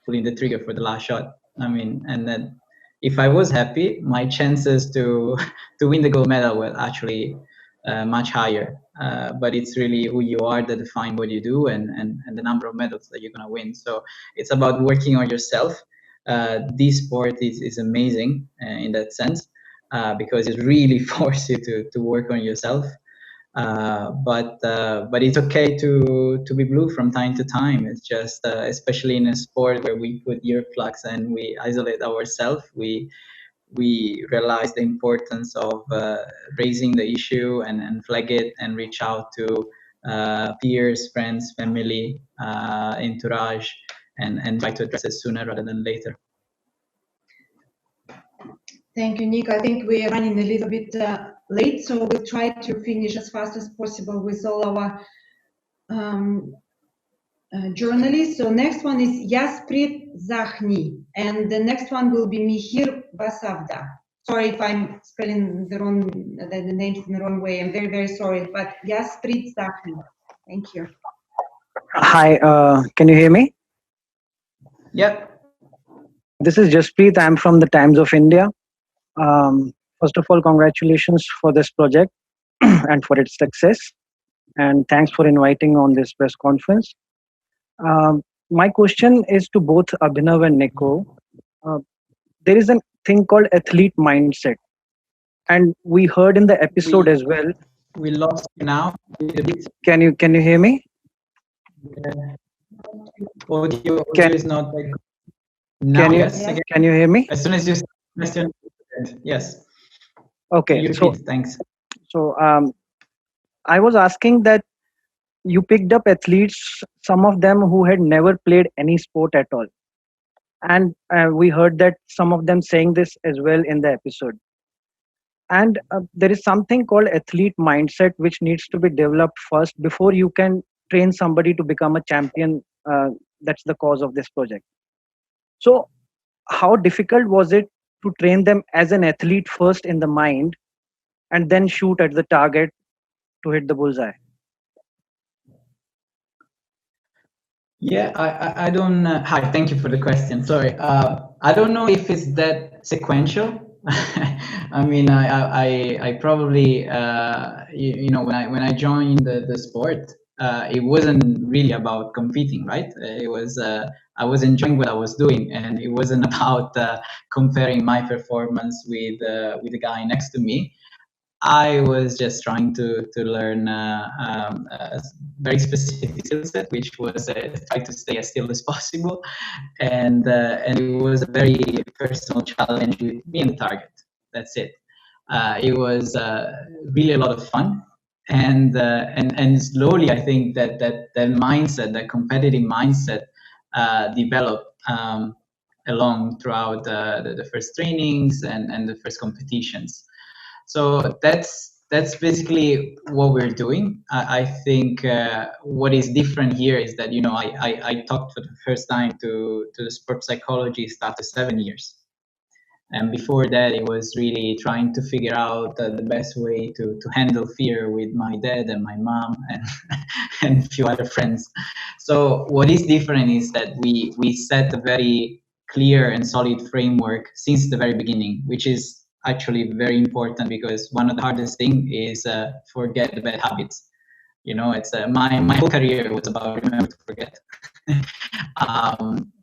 pulling the trigger for the last shot. I mean, and then if I was happy, my chances to win the gold medal were actually much higher. But it's really who you are that define what you do, and the number of medals that you're going to win. So it's about working on yourself. This sport is amazing in that sense, because it really forces you to work on yourself. But it's okay to be blue from time to time. It's just especially in a sport where we put earplugs and we isolate ourselves, we realize the importance of raising the issue and flag it and reach out to peers, friends, family, entourage, and try to address it sooner rather than later. Thank you, Nick. I think we are running a little bit late, so we'll try to finish as fast as possible with all our journalists. So next one is Yasprit Zakhni, and the next one will be Mihir Basavda. Sorry if I'm spelling the names in the wrong way. I'm very, very sorry, but Yasprit Zakhni. Thank you. Hi, can you hear me? Yep. This is Jasprit. I'm from the Times of India. First of all, congratulations for this project and for its success. And thanks for inviting on this press conference. My question is to both Abhinav and Nico. there is a thing called athlete mindset, and we heard in the episode as well. We lost you now. Can you hear me? Audio is not like now. Can you Yes. can you hear me? As soon as you start the question, yes. Okay. You repeat, thanks. So I was asking that you picked up athletes, some of them who had never played any sport at all, and we heard that some of them saying this as well in the episode. And there is something called athlete mindset which needs to be developed first before you can train somebody to become a champion. That's the cause of this project. So how difficult was it to train them as an athlete first in the mind and then shoot at the target to hit the bullseye? Yeah, I don't. Hi, thank you for the question. Sorry, I don't know if it's that sequential. I mean, I probably you know, when I joined the sport, it wasn't really about competing, right? It was I was enjoying what I was doing, and it wasn't about comparing my performance with the guy next to me. I was just trying to learn a very specific skill set, which was try to stay as still as possible, and it was a very personal challenge with me and the target. That's it. It was really a lot of fun, and slowly I think that mindset, that competitive mindset, developed along throughout the first trainings and the first competitions. So that's basically what we're doing. I think what is different here is that, you know, I talked for the first time to the sport psychologist after 7 years. And before that, it was really trying to figure out the best way to handle fear with my dad and my mom and, and a few other friends. So what is different is that we set a very clear and solid framework since the very beginning, which is actually very important, because one of the hardest thing is forget the bad habits. You know, it's my whole career was about remember to forget.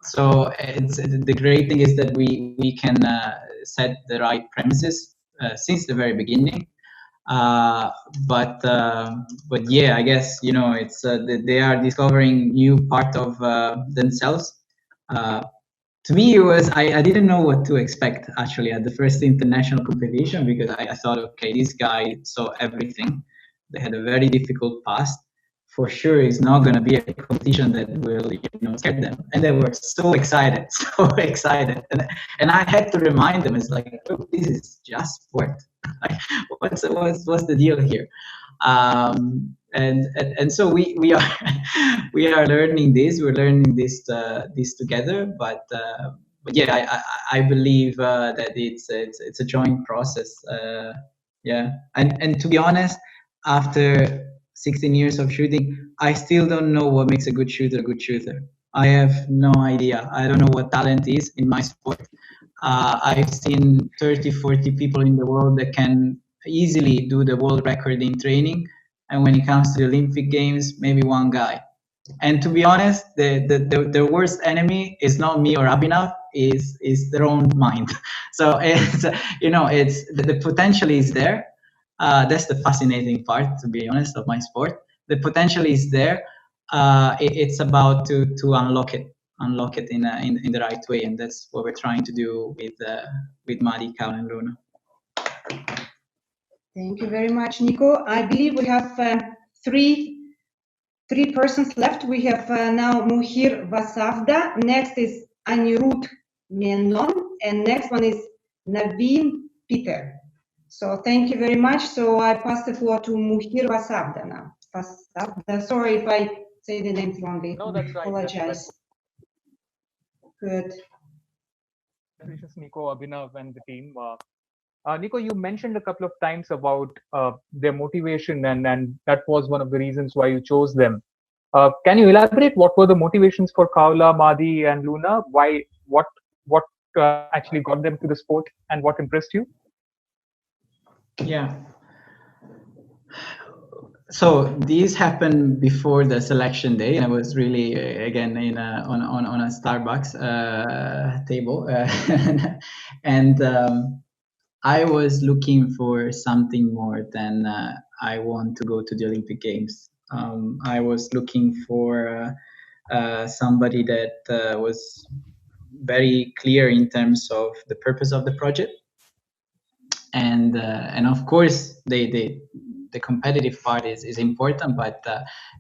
So it's, the great thing is that we can set the right premises since the very beginning. But yeah, I guess, you know, it's they are discovering new part of themselves. To me, it was I didn't know what to expect actually at the first international competition, because I thought, okay, this guy saw everything. They had a very difficult past. For sure, it's not going to be a competition that will, you know, scare them. And they were so excited, so excited. And I had to remind them, it's like, look, this is just sport. what's the deal here? And so we are we are learning this. We're learning this together. But yeah, I believe that it's a joint process. Yeah, and to be honest, after 16 years of shooting, I still don't know what makes a good shooter a good shooter. I have no idea. I don't know what talent is in my sport. I've seen 30, 40 people in the world that can easily do the world record in training. And when it comes to the Olympic Games, maybe one guy. And to be honest, the worst enemy is not me or Abhinav, is their own mind. So it's, you know, it's the potential is there. That's the fascinating part, to be honest, of my sport. The potential is there. It's about to unlock it in the right way, and that's what we're trying to do with Madi, Cal, and Luna. Thank you very much, Nico. I believe we have three persons left. We have now Muhir Vasavda. Next is Anirudh Menon, and next one is Naveen Peter. So thank you very much. So I pass the floor to Muhir Vasavda now. Vasavda. Sorry if I say the name wrongly. No, that's right. Apologize. Good. Congratulations, Nico, Abhinav, and the team. Nico, you mentioned a couple of times about their motivation, and that was one of the reasons why you chose them. Can you elaborate what were the motivations for Kaula, Madi, and Luna? Why, what actually got them to the sport, and what impressed you? Yeah. So these happened before the selection day. I was really again in on a Starbucks table, and I was looking for something more than I want to go to the Olympic Games. I was looking for somebody that was very clear in terms of the purpose of the project, and of course the competitive part is important, but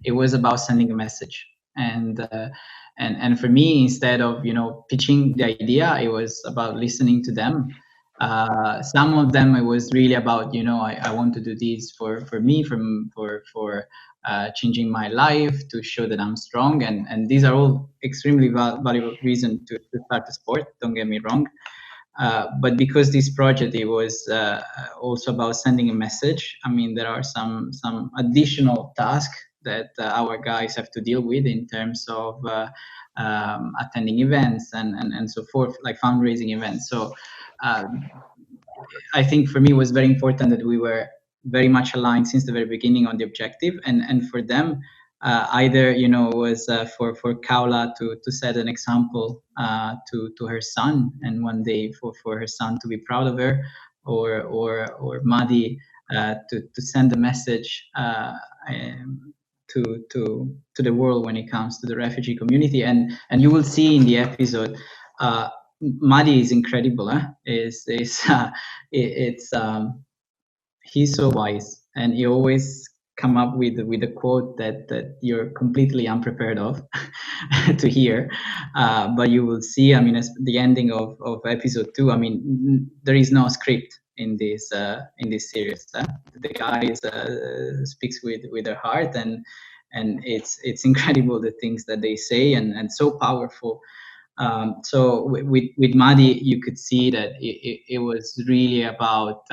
it was about sending a message. And for me, instead of pitching the idea, it was about listening to them. Some of them, it was really about I want to do this for me, for changing my life, to show that I'm strong, and these are all extremely valuable reasons to start the sport, don't get me wrong. But because this project, it was also about sending a message. I mean, there are some additional tasks that our guys have to deal with in terms of attending events and so forth, like fundraising events. So I think for me, it was very important that we were very much aligned since the very beginning on the objective, and for them, either was for Kaula to set an example to her son, and one day for her son to be proud of her, or Madi to send a message to the world when it comes to the refugee community. And you will see in the episode, Madi is incredible. He's so wise, and he always come up with a quote that you're completely unprepared of to hear. But you will see, I mean, as the ending of episode 2, I mean, there is no script in this series. The guys speaks with their heart, and it's incredible the things that they say, and so powerful. So with Madi, you could see that it was really about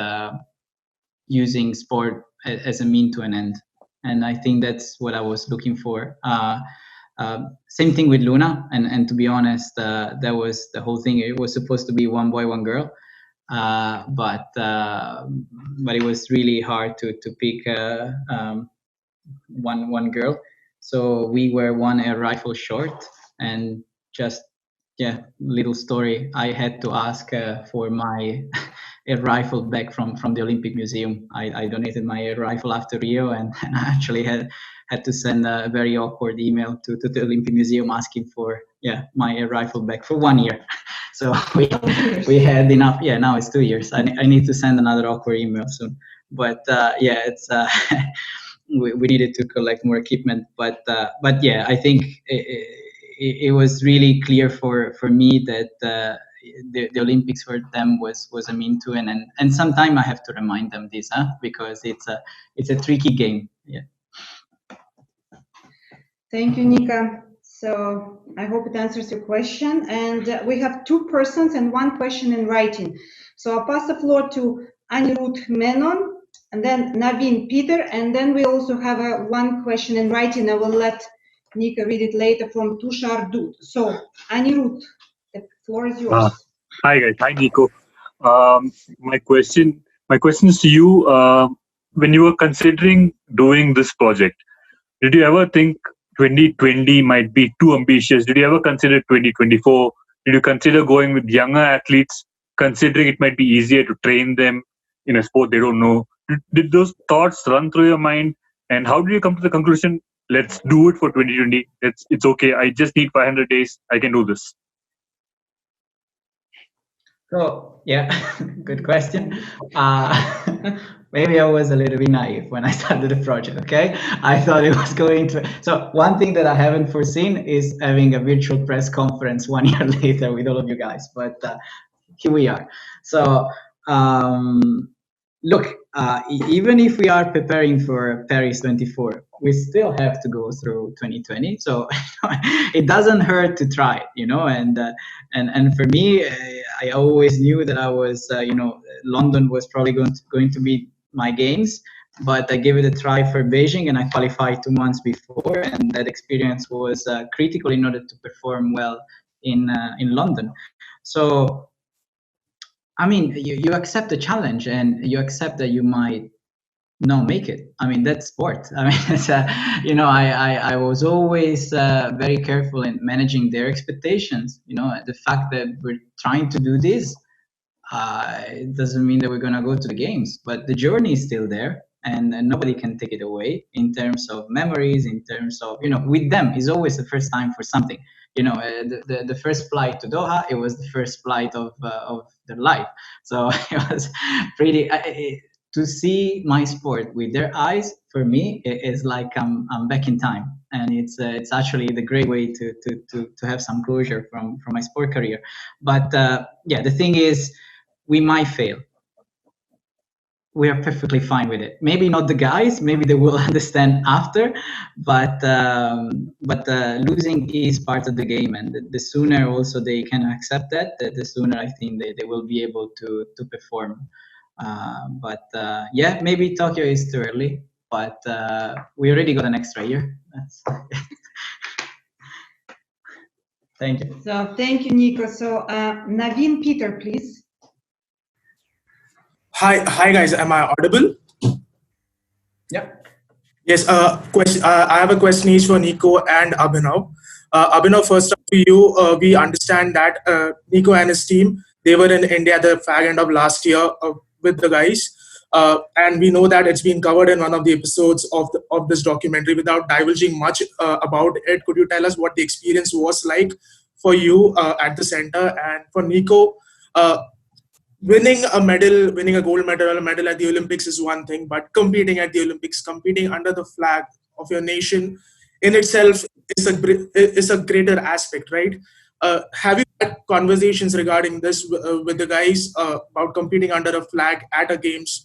using sport as a mean to an end, and I think that's what I was looking for. Same thing with Luna, and to be honest, that was the whole thing. It was supposed to be one boy, one girl, but it was really hard to pick one girl. So we were one air rifle short, and just little story. I had to ask for my air rifle back from the Olympic Museum. I donated my air rifle after Rio, and I actually had to send a very awkward email to the Olympic Museum asking for my air rifle back for 1 year. So we had enough. Yeah, now it's 2 years. I need to send another awkward email soon. But it's we needed to collect more equipment. But yeah, I think it was really clear for me that the Olympics for them was a mean to an end. And sometimes I have to remind them this, because it's a tricky game. Yeah. Thank you, Nika. So I hope it answers your question. And we have 2 persons and 1 question in writing. So I'll pass the floor to Anirudh Menon, and then Naveen Peter, and then we also have 1 question in writing. I will let Nika read it later, from Tushar Dud. So Anirudh, the floor is yours. Hi guys. Hi Nico. My question is to you. When you were considering doing this project, did you ever think 2020 might be too ambitious? Did you ever consider 2024? Did you consider going with younger athletes, considering it might be easier to train them in a sport they don't know? Did those thoughts run through your mind? And how did you come to the conclusion, let's do it for 2020? It's okay. I just need 500 days. I can do this. So good question. Maybe I was a little bit naive when I started the project. Okay, I thought it was going to. So one thing that I haven't foreseen is having a virtual press conference 1 year later with all of you guys. But here we are. So look, even if we are preparing for Paris 24, we still have to go through 2020. So it doesn't hurt to try it, and for me, I always knew that I was, London was probably going to be my games, but I gave it a try for Beijing, and I qualified 2 months before, and that experience was critical in order to perform well in London. So I mean, you accept the challenge, and you accept that you might not make it. I mean, that's sport. I mean, it's, you know, I was always very careful in managing their expectations. You know, the fact that we're trying to do this, it doesn't mean that we're going to go to the games, but the journey is still there, and nobody can take it away in terms of memories, in terms of, you know, with them, it's always the first time for something. You know, the first flight to Doha, it was the first flight of their life. So it was pretty, to see my sport with their eyes, for me, it is like I'm back in time. And it's actually the great way to have some closure from my sport career. But yeah, the thing is, we might fail. We are perfectly fine with it. Maybe not the guys, maybe they will understand after, but losing is part of the game, and the sooner also they can accept that, the sooner I think they will be able to perform. Yeah, maybe Tokyo is too early, but we already got an extra year. Thank you. So thank you, Nico. So Naveen Peter, please. Hi guys. Am I audible? Yep. Yes. Question. I have a question each for Nico and Abhinav. Abhinav, first up to you. We understand that Nico and his team, they were in India at the fag end of last year with the guys, and we know that it's been covered in one of the episodes of this documentary. Without divulging much about it, could you tell us what the experience was like for you at the center, and for Nico? Winning a gold medal or a medal at the Olympics is one thing, but competing at the Olympics, competing under the flag of your nation in itself is a greater aspect, right? Have you had conversations regarding this with the guys about competing under a flag at the games?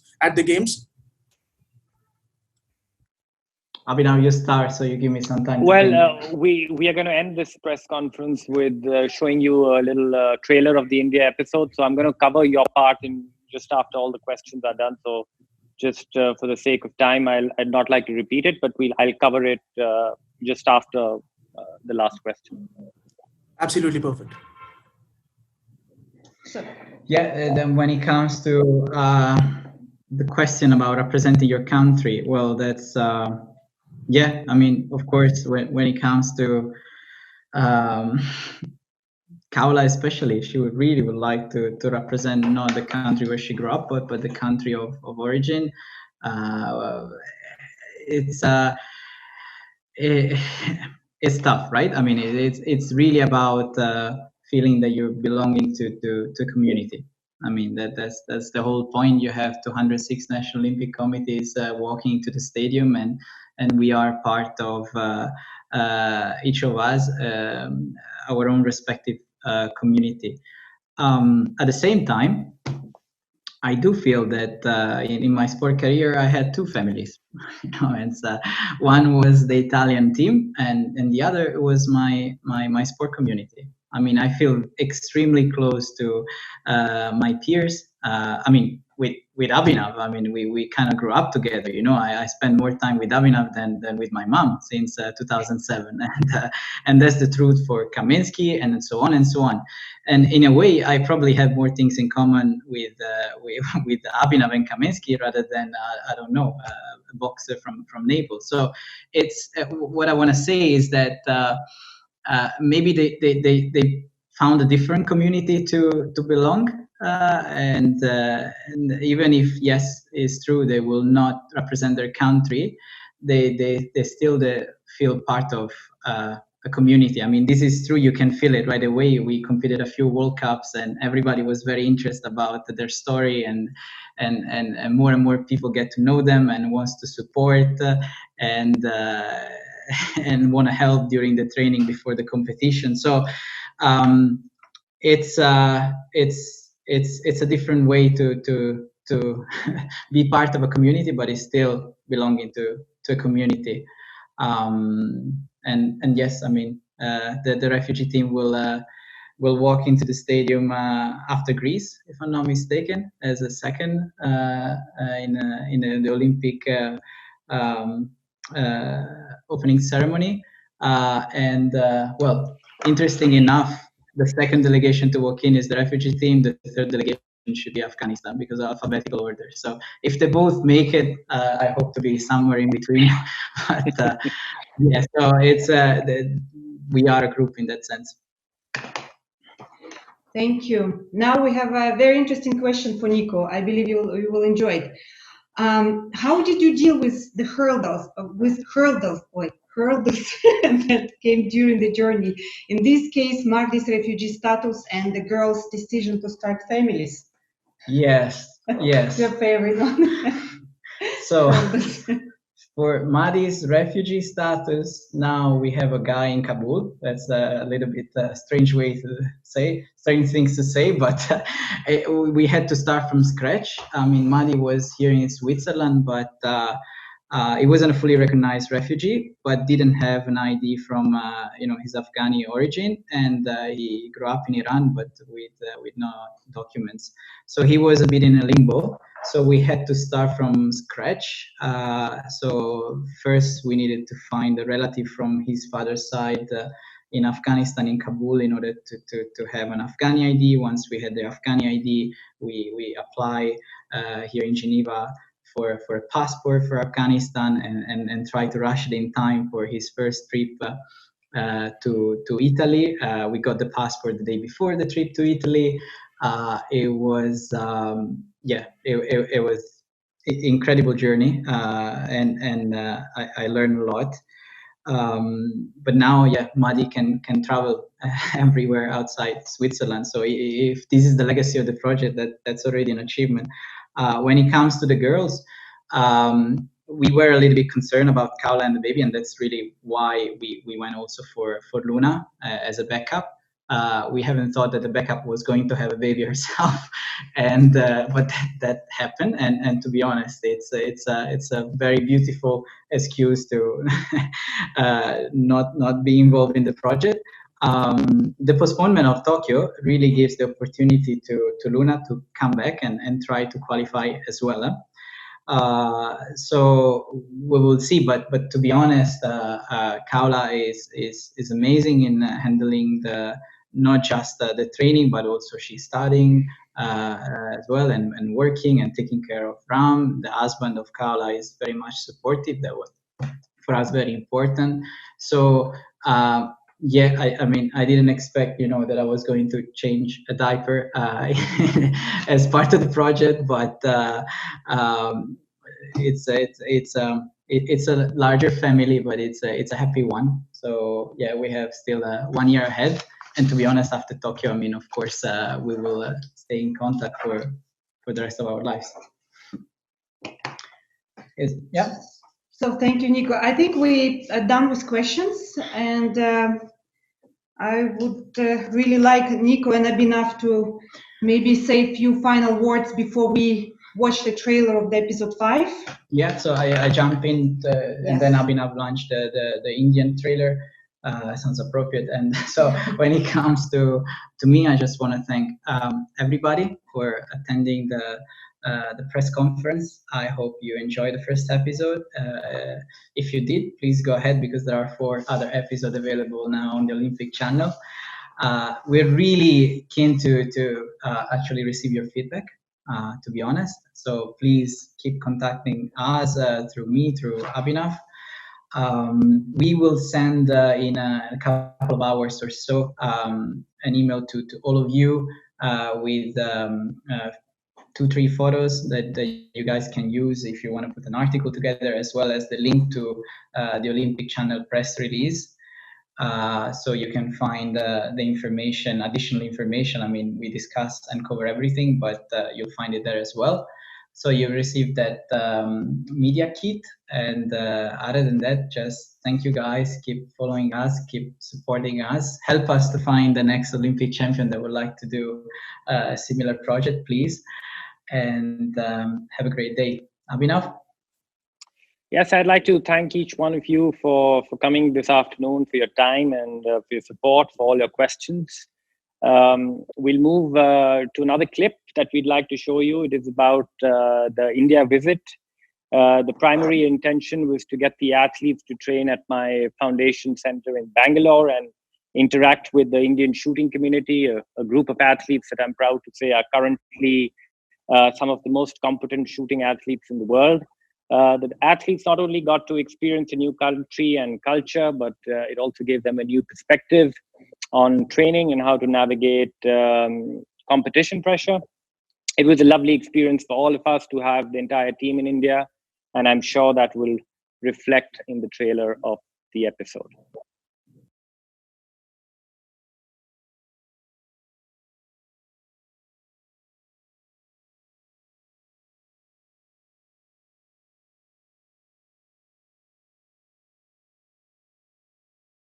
Abhinav, you start, so you give me some time. Well, we are going to end this press conference with showing you a little trailer of the India episode. So I'm going to cover your part in just after all the questions are done. So just for the sake of time, I'd not like to repeat it, but I'll cover it just after the last question. Absolutely perfect. Yeah, then when it comes to the question about representing your country, well, that's yeah, I mean, of course, when it comes to Kaula especially, she really would like to represent not the country where she grew up, but the country of origin. It's tough, right? I mean, it's really about feeling that you're belonging to a community. I mean, that's the whole point. You have 206 National Olympic Committees walking to the stadium, and we are part of each of us, our own respective community. At the same time, I do feel that in my sport career, I had two families. You know, and one was the Italian team, and the other was my sport community. I mean, I feel extremely close to my peers. I mean, with Abhinav, I mean, we kind of grew up together. You know, I spent more time with Abhinav than with my mom since 2007, and that's the truth for Kaminsky, and so on and so on. And in a way, I probably have more things in common with Abhinav and Kaminsky rather than I don't know, a boxer from Naples. So it's what I want to say is that maybe they found a different community to belong, and even if yes, it's true they will not represent their country, they still feel part of a community. I mean, this is true. You can feel it right away. We competed a few World Cups, and everybody was very interested about their story, and more people get to know them and wants to support and want to help during the training before the competition. So it's a different way to be part of a community, but it's still belonging to a community. And yes, I mean, the refugee team will walk into the stadium after Greece, if I'm not mistaken, as a second in the Olympic opening ceremony. Well, interesting enough, the second delegation to walk in is the refugee team. The third delegation should be Afghanistan because of alphabetical order. So if they both make it, I hope to be somewhere in between. But yeah, so it's we are a group in that sense. Thank you. Now we have a very interesting question for Nico. I believe you will enjoy it. How did you deal with the hurdles that came during the journey? In this case, Marty's refugee status and the girls' decision to start families. Yes, yes. Your favorite one. So for Mahdi's refugee status, now we have a guy in Kabul. That's a little bit strange way to say, strange things to say, but we had to start from scratch. I mean, Mahdi was here in Switzerland, but he wasn't a fully recognized refugee, but didn't have an ID from his Afghani origin, and he grew up in Iran, but with no documents. So he was a bit in a limbo. So we had to start from scratch. So first we needed to find a relative from his father's side in Afghanistan, in Kabul, in order to have an Afghani ID. Once we had the Afghani ID, we apply here in Geneva for a passport for Afghanistan and try to rush it in time for his first trip to Italy. We got the passport the day before the trip to Italy. It was it was an incredible journey, and I learned a lot. But now, Mahdi can travel everywhere outside Switzerland. So if this is the legacy of the project, that's already an achievement. When it comes to the girls, we were a little bit concerned about Kaula and the baby, and that's really why we went also for Luna as a backup. We haven't thought that the backup was going to have a baby herself, and but that happened. And to be honest, it's a very beautiful excuse to not be involved in the project. The postponement of Tokyo really gives the opportunity to Luna to come back and try to qualify as well. So we will see, but to be honest, Kaula is amazing in handling not just the training, but also she's studying as well and working and taking care of Ram. The husband of Kaula is very much supportive. That was for us very important. So I mean, I didn't expect, that I was going to change a diaper as part of the project, but it's a larger family, but it's a happy one. So yeah, we have still 1 year ahead. And to be honest, after Tokyo, I mean, of course, we will stay in contact for the rest of our lives. Yeah. So thank you, Nico. I think we are done with questions, and I would really like Nico and Abhinav to maybe say a few final words before we watch the trailer of the episode 5. Yeah, so I jump in and then Abhinav launched the Indian trailer. Sounds appropriate. And so when it comes to me, I just want to thank everybody for attending the press conference. I hope you enjoyed the first episode. If you did, please go ahead, because there are 4 other episodes available now on the Olympic channel. We're really keen to actually receive your feedback, to be honest. So please keep contacting us through me, through Abhinav. We will send in a couple of hours or so an email to all of you with 2-3 photos that you guys can use if you want to put an article together, as well as the link to the Olympic Channel press release. So you can find the information, additional information. I mean, we discuss and cover everything, but you'll find it there as well. So you received that media kit. And other than that, just thank you guys. Keep following us, keep supporting us. Help us to find the next Olympic champion that would like to do a similar project, please. And have a great day. Abhinav? Yes, I'd like to thank each one of you for coming this afternoon, for your time and for your support, for all your questions. We'll move to another clip that we'd like to show you. It is about the India visit. The primary intention was to get the athletes to train at my foundation center in Bangalore, and interact with the Indian shooting community, a group of athletes that I'm proud to say are currently some of the most competent shooting athletes in the world. The athletes not only got to experience a new country and culture, but it also gave them a new perspective on training and how to navigate competition pressure. It was a lovely experience for all of us to have the entire team in India, and I'm sure that will reflect in the trailer of the episode.